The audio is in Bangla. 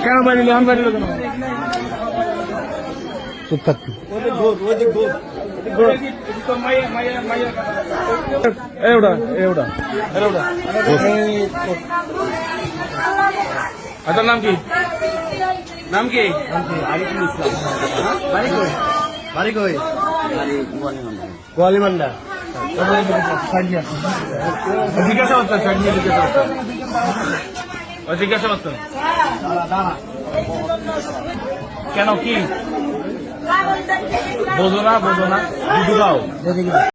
কেন বাড়িল আমি বাড়িল কেন চুপ থাকবি আপনার নাম কি? নাম কি? আরিফুল ইসলাম। বাড়ি কই? গোয়ালিমান্ডা। জিজ্ঞাসা করতেন জিজ্ঞাসা করতেন কেন কি বোঝো না দুধু খাও।